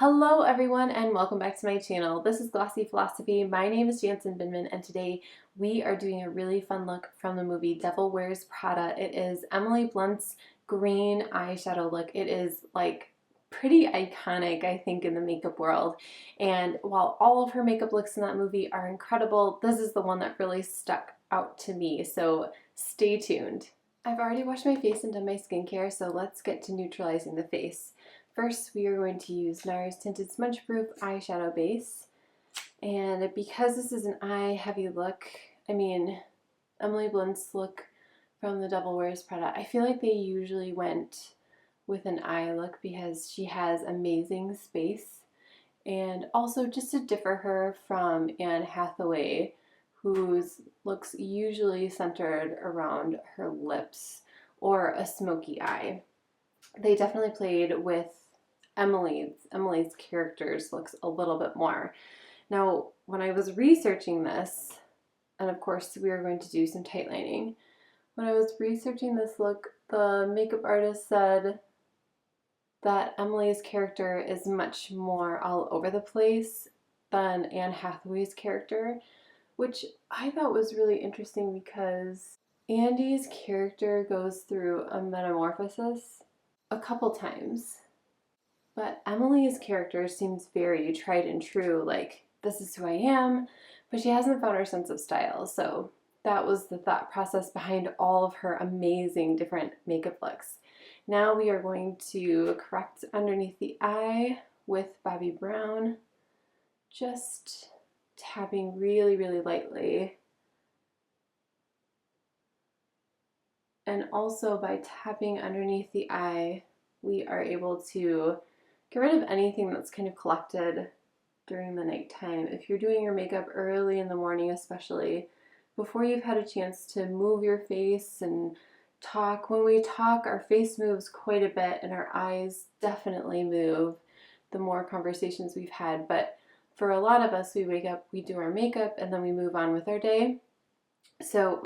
Hello everyone and welcome back to my channel. This is Glossy Philosophy. My name is Jansen Binman and today we are doing a really fun look from the movie Devil Wears Prada. It is Emily Blunt's green eyeshadow look. It is like pretty iconic, I think, in the makeup world. And while all of her makeup looks in that movie are incredible, this is the one that really stuck out to me. So stay tuned. I've already washed my face and done my skincare, so let's get to neutralizing the face. First, we are going to use NARS Tinted Smudge Proof Eyeshadow Base. And because this is an eye heavy look, Emily Blunt's look from The Devil Wears Prada, I feel like they usually went with an eye look because she has amazing space. And also just to differ her from Anne Hathaway, whose looks usually centered around her lips or a smoky eye. They definitely played with Emily's character's looks a little bit more. Now, when I was researching this, and of course we are going to do some tight lining, when I was researching this look, the makeup artist said that Emily's character is much more all over the place than Anne Hathaway's character, which I thought was really interesting because Andy's character goes through a metamorphosis a couple times. But Emily's character seems very tried and true, like, this is who I am, but she hasn't found her sense of style. So that was the thought process behind all of her amazing different makeup looks. Now we are going to correct underneath the eye with Bobbi Brown, just tapping really, really lightly. And also by tapping underneath the eye, we are able to get rid of anything that's kind of collected during the nighttime. If you're doing your makeup early in the morning, especially before you've had a chance to move your face and talk. When we talk, our face moves quite a bit and our eyes definitely move the more conversations we've had. But for a lot of us, we wake up, we do our makeup, and then we move on with our day. So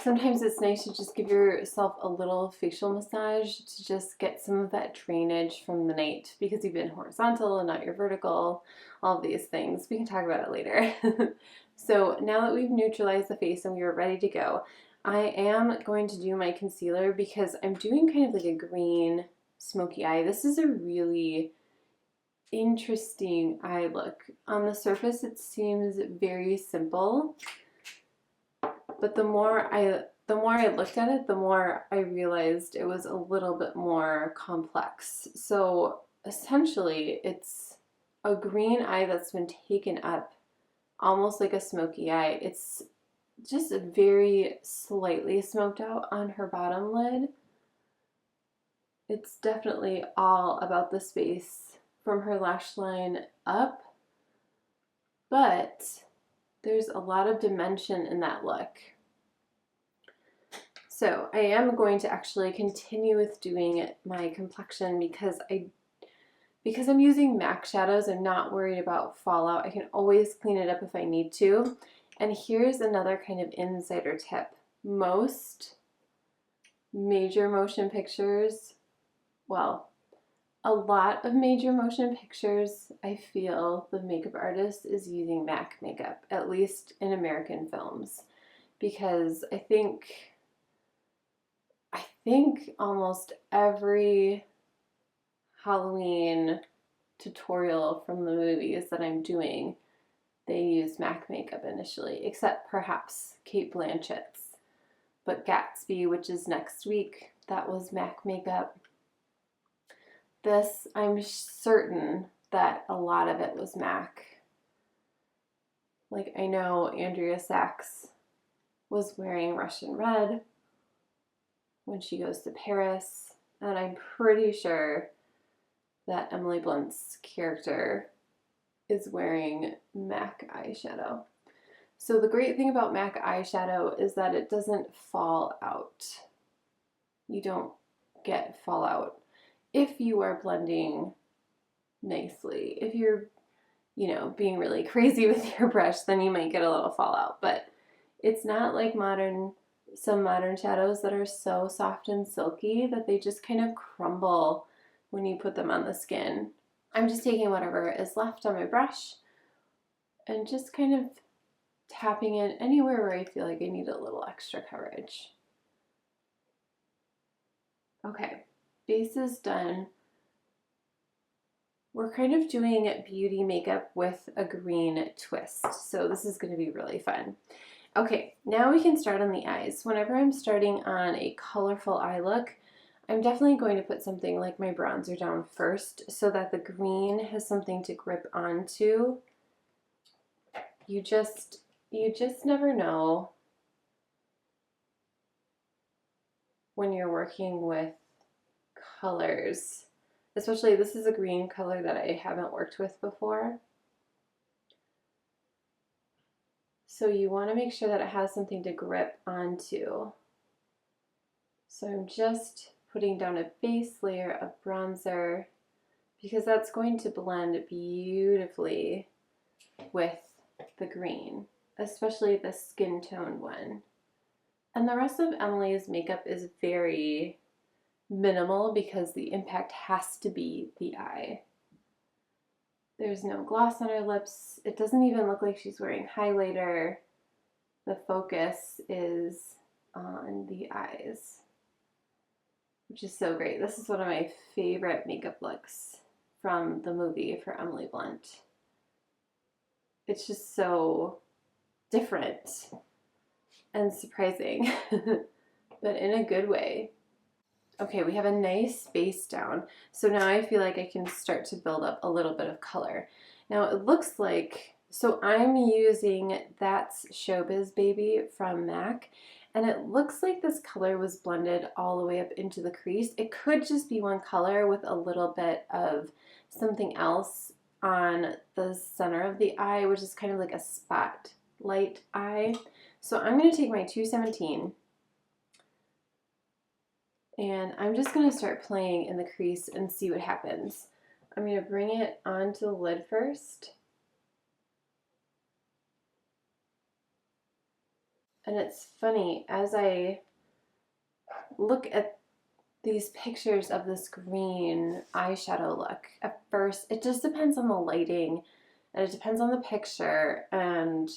sometimes it's nice to just give yourself a little facial massage to just get some of that drainage from the night because you've been horizontal and not your vertical, all of these things. We can talk about it later. So now that we've neutralized the face and we are ready to go, I am going to do my concealer because I'm doing kind of like a green smoky eye. This is a really interesting eye look. On the surface it seems very simple, but the more I looked at it, the more I realized it was a little bit more complex. So essentially, it's a green eye that's been taken up almost like a smoky eye. It's just very slightly smoked out on her bottom lid. It's definitely all about the space from her lash line up, but there's a lot of dimension in that look. So I am going to actually continue with doing my complexion because I'm using MAC shadows. I'm not worried about fallout. I can always clean it up if I need to. And here's another kind of insider tip. Most major motion pictures, well, a lot of major motion pictures, I feel the makeup artist is using MAC makeup, at least in American films, because I think almost every Halloween tutorial from the movies that I'm doing, they use MAC makeup initially, except perhaps Cate Blanchett's. But Gatsby, which is next week, that was MAC makeup. This, I'm certain that a lot of it was MAC. Like, I know Andrea Sachs was wearing Russian red when she goes to Paris, and I'm pretty sure that Emily Blunt's character is wearing MAC eyeshadow. So the great thing about MAC eyeshadow is that it doesn't fall out. You don't get fallout if you are blending nicely. If you're, being really crazy with your brush, then you might get a little fallout. But it's not like some modern shadows that are so soft and silky that they just kind of crumble when you put them on the skin. I'm just taking whatever is left on my brush and just kind of tapping it anywhere where I feel like I need a little extra coverage. Okay, base is done. We're kind of doing beauty makeup with a green twist, so this is going to be really fun. Okay, now we can start on the eyes. Whenever I'm starting on a colorful eye look, I'm definitely going to put something like my bronzer down first so that the green has something to grip onto. You just never know when you're working with colors. Especially, this is a green color that I haven't worked with before. So you want to make sure that it has something to grip onto. So I'm just putting down a base layer of bronzer because that's going to blend beautifully with the green, especially the skin tone one. And the rest of Emily's makeup is very minimal because the impact has to be the eye. There's no gloss on her lips. It doesn't even look like she's wearing highlighter. The focus is on the eyes, which is so great. This is one of my favorite makeup looks from the movie for Emily Blunt. It's just so different and surprising, but in a good way. Okay, we have a nice base down. So now I feel like I can start to build up a little bit of color. Now it looks like, so I'm using That's Showbiz Baby from MAC, and it looks like this color was blended all the way up into the crease. It could just be one color with a little bit of something else on the center of the eye, which is kind of like a spotlight eye. So I'm going to take my 217 and I'm just going to start playing in the crease and see what happens. I'm going to bring it onto the lid first. And it's funny, as I look at these pictures of this green eyeshadow look, at first it just depends on the lighting and it depends on the picture and,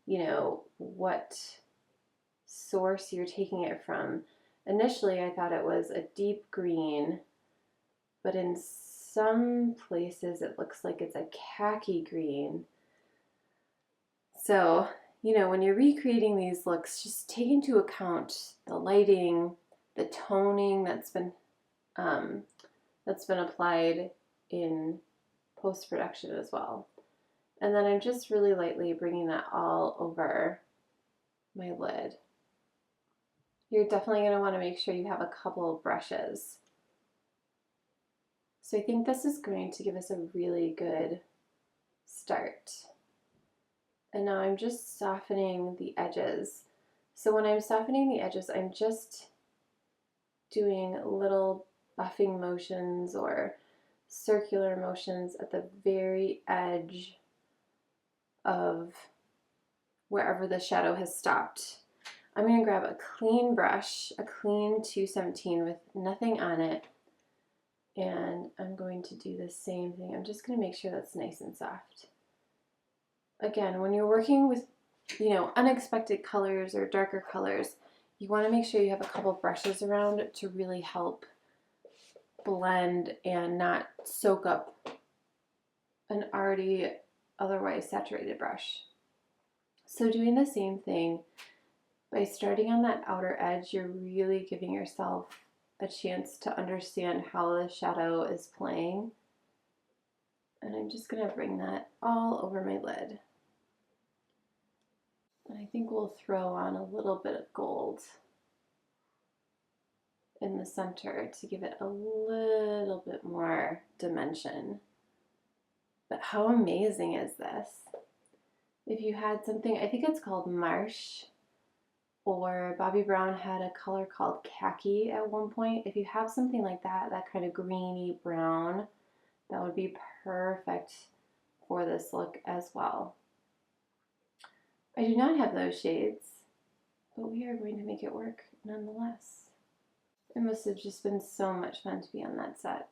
you know, what source you're taking it from. Initially, I thought it was a deep green, but in some places it looks like it's a khaki green. So, you know, when you're recreating these looks, just take into account the lighting, the toning that's been applied in post-production as well. And then I'm just really lightly bringing that all over my lid. You're definitely going to want to make sure you have a couple of brushes. So I think this is going to give us a really good start. And now I'm just softening the edges. So when I'm softening the edges, I'm just doing little buffing motions or circular motions at the very edge of wherever the shadow has stopped. I'm going to grab a clean brush, a clean 217 with nothing on it, and I'm going to do the same thing. I'm just going to make sure that's nice and soft. Again, when you're working with, you know, unexpected colors or darker colors, you want to make sure you have a couple brushes around to really help blend and not soak up an already otherwise saturated brush. So doing the same thing, by starting on that outer edge, you're really giving yourself a chance to understand how the shadow is playing. And I'm just going to bring that all over my lid. And I think we'll throw on a little bit of gold in the center to give it a little bit more dimension. But how amazing is this? If you had something, I think it's called Marsh, or Bobbi Brown had a color called khaki at one point. If you have something like that, that kind of greeny brown, that would be perfect for this look as well. I do not have those shades, but we are going to make it work nonetheless. It must have just been so much fun to be on that set.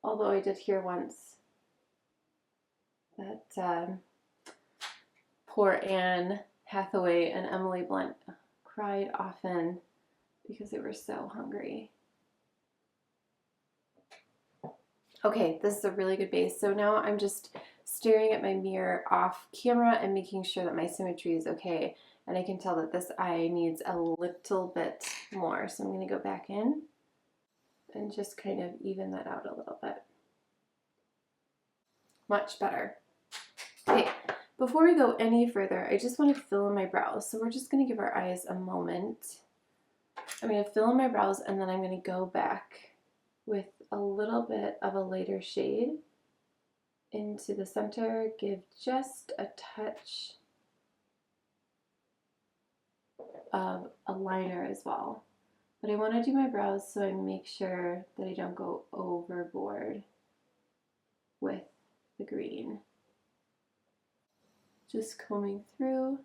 Although I did hear once that poor Anne Hathaway and Emily Blunt cried often because they were so hungry. Okay, this is a really good base. So now I'm just staring at my mirror off camera and making sure that my symmetry is okay. And I can tell that this eye needs a little bit more. So I'm going to go back in and just kind of even that out a little bit. Much better. Okay, before we go any further, I just want to fill in my brows. So we're just going to give our eyes a moment. I'm going to fill in my brows and then I'm going to go back with a little bit of a lighter shade into the center. Give just a touch of a liner as well. But I want to do my brows so I make sure that I don't go overboard with the green. Just combing through,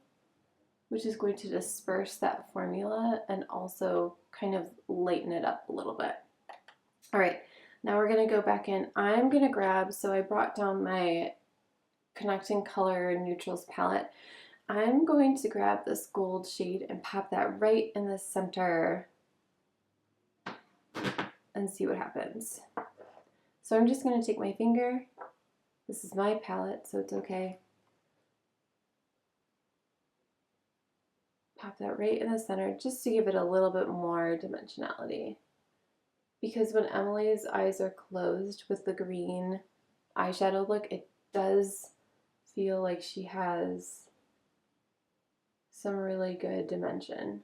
which is going to disperse that formula and also kind of lighten it up a little bit. All right, now we're going to go back in. I'm going to grab, so I brought down my Connecting Color Neutrals palette. I'm going to grab this gold shade and pop that right in the center and see what happens. So I'm just going to take my finger. This is my palette, so it's okay. Pop that right in the center just to give it a little bit more dimensionality. Because when Emily's eyes are closed with the green eyeshadow look, it does feel like she has some really good dimension.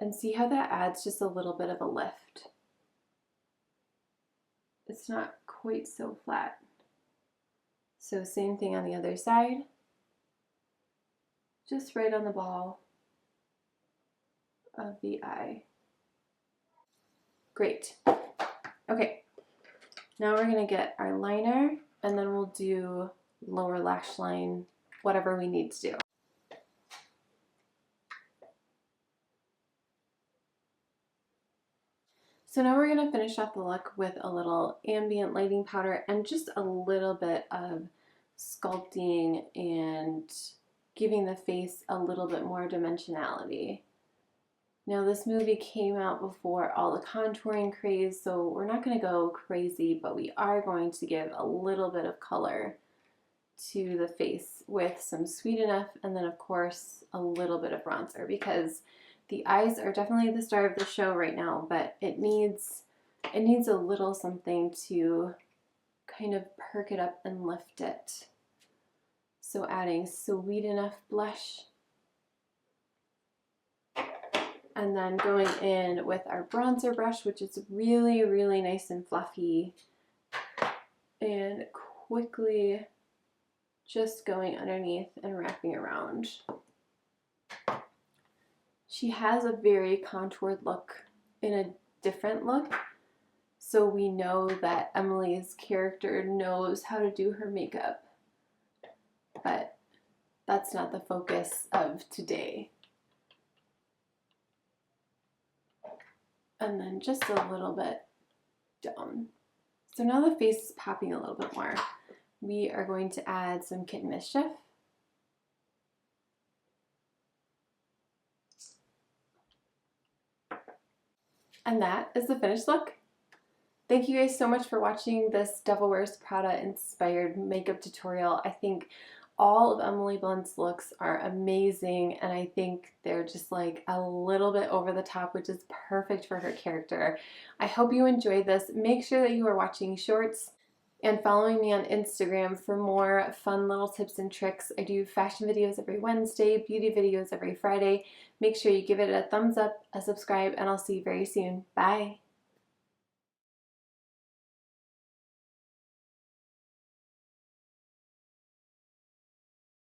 And see how that adds just a little bit of a lift. It's not quite so flat. So same thing on the other side. Just right on the ball of the eye. Great. Okay, now we're going to get our liner and then we'll do lower lash line, whatever we need to do. So now we're going to finish off the look with a little ambient lighting powder and just a little bit of sculpting and giving the face a little bit more dimensionality. Now this movie came out before all the contouring craze, so we're not going to go crazy, but we are going to give a little bit of color to the face with some Sweet Enough and then of course a little bit of bronzer, because the eyes are definitely the star of the show right now, but it needs a little something to kind of perk it up and lift it. So adding Sweet Enough blush and then going in with our bronzer brush, which is really, really nice and fluffy, and quickly just going underneath and wrapping around. She has a very contoured look in a different look, so we know that Emily's character knows how to do her makeup, but that's not the focus of today. And then just a little bit down. So now the face is popping a little bit more. We are going to add some Kitten Mischief. And that is the finished look. Thank you guys so much for watching this Devil Wears Prada inspired makeup tutorial. I think all of Emily Blunt's looks are amazing, and I think they're just like a little bit over the top, which is perfect for her character. I hope you enjoyed this. Make sure that you are watching shorts and following me on Instagram for more fun little tips and tricks. I do fashion videos every Wednesday, beauty videos every Friday. Make sure you give it a thumbs up, a subscribe, and I'll see you very soon. Bye!